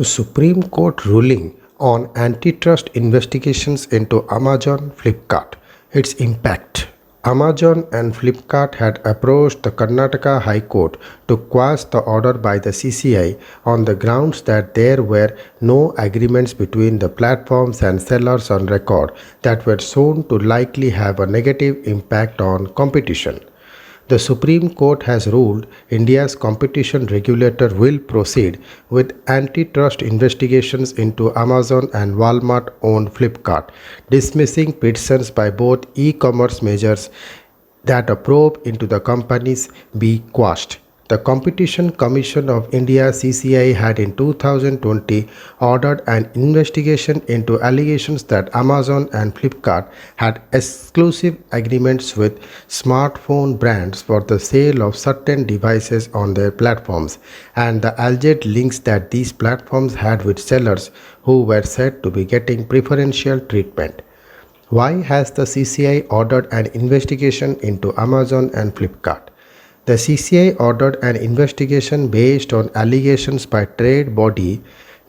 Supreme Court ruling on antitrust investigations into Amazon Flipkart. Its impact. Amazon and Flipkart had approached the Karnataka High Court to quash the order by the CCI on the grounds that there were no agreements between the platforms and sellers on record that were shown to likely have a negative impact on competition. The Supreme Court has ruled India's competition regulator will proceed with antitrust investigations into Amazon and Walmart owned Flipkart, dismissing petitions by both e-commerce measures that a probe into the companies be quashed. The Competition Commission of India CCI had in 2020 ordered an investigation into allegations that Amazon and Flipkart had exclusive agreements with smartphone brands for the sale of certain devices on their platforms and the alleged links that these platforms had with sellers who were said to be getting preferential treatment. Why has the CCI ordered an investigation into Amazon and Flipkart? The CCI ordered an investigation based on allegations by trade body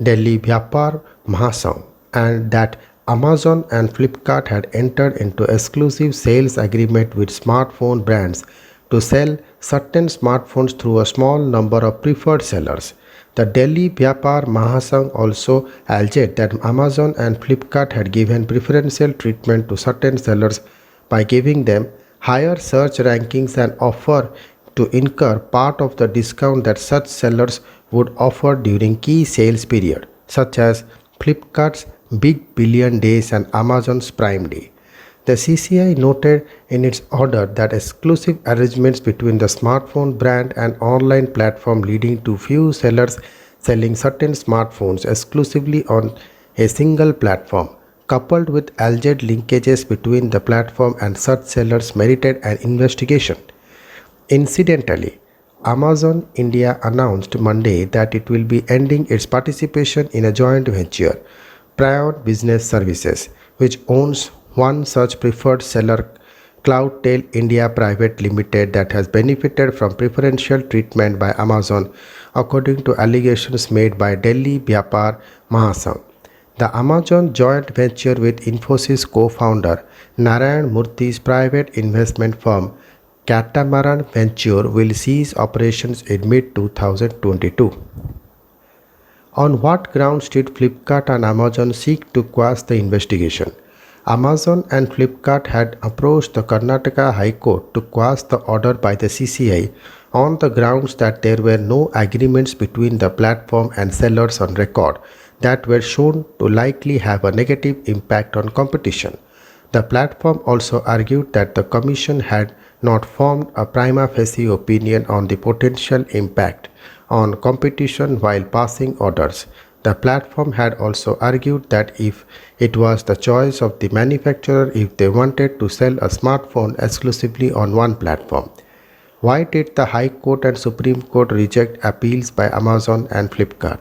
Delhi Vyapar Mahasangh and that Amazon and Flipkart had entered into exclusive sales agreement with smartphone brands to sell certain smartphones through a small number of preferred sellers. The Delhi Vyapar Mahasangh also alleged that Amazon and Flipkart had given preferential treatment to certain sellers by giving them higher search rankings and offer to incur part of the discount that such sellers would offer during key sales period, such as Flipkart's Big Billion Days and Amazon's Prime Day. The CCI noted in its order that exclusive arrangements between the smartphone brand and online platform leading to few sellers selling certain smartphones exclusively on a single platform, coupled with alleged linkages between the platform and such sellers merited an investigation. Incidentally, Amazon India announced Monday that it will be ending its participation in a joint venture, Prion Business Services, which owns one such preferred seller, Cloudtail India Private Limited, that has benefited from preferential treatment by Amazon, according to allegations made by Delhi Vyapar Mahasangh. The Amazon joint venture with Infosys co-founder Narayan Murthy's private investment firm Catamaran Venture will cease operations in mid-2022. On what grounds did Flipkart and Amazon seek to quash the investigation? Amazon and Flipkart had approached the Karnataka High Court to quash the order by the CCI on the grounds that there were no agreements between the platform and sellers on record that were shown to likely have a negative impact on competition. The platform also argued that the Commission had not formed a prima facie opinion on the potential impact on competition while passing orders. The platform had also argued that if it was the choice of the manufacturer if they wanted to sell a smartphone exclusively on one platform. Why did the High Court and Supreme Court reject appeals by Amazon and Flipkart?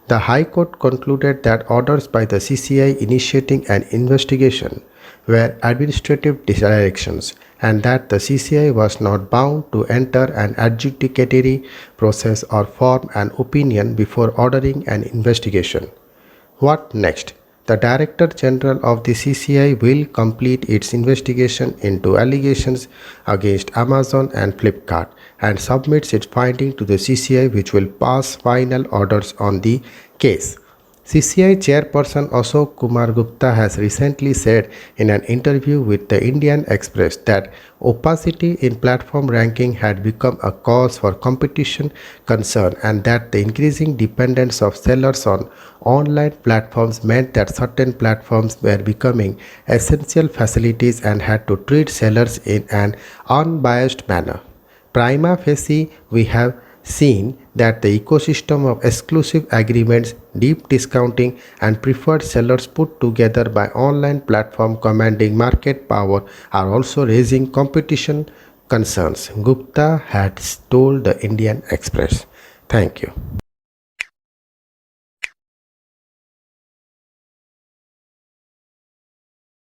The High Court concluded that orders by the CCI initiating an investigation were administrative directions and that the CCI was not bound to enter an adjudicatory process or form an opinion before ordering an investigation. What next? The Director General of the CCI will complete its investigation into allegations against Amazon and Flipkart and submits its finding to the CCI, which will pass final orders on the case. CCI Chairperson Ashok Kumar Gupta has recently said in an interview with the Indian Express that opacity in platform ranking had become a cause for competition concern and that the increasing dependence of sellers on online platforms meant that certain platforms were becoming essential facilities and had to treat sellers in an unbiased manner. Prima facie, we have seen that the ecosystem of exclusive agreements, deep discounting and preferred sellers put together by online platform commanding market power are also raising competition concerns, Gupta had told the Indian Express. Thank you.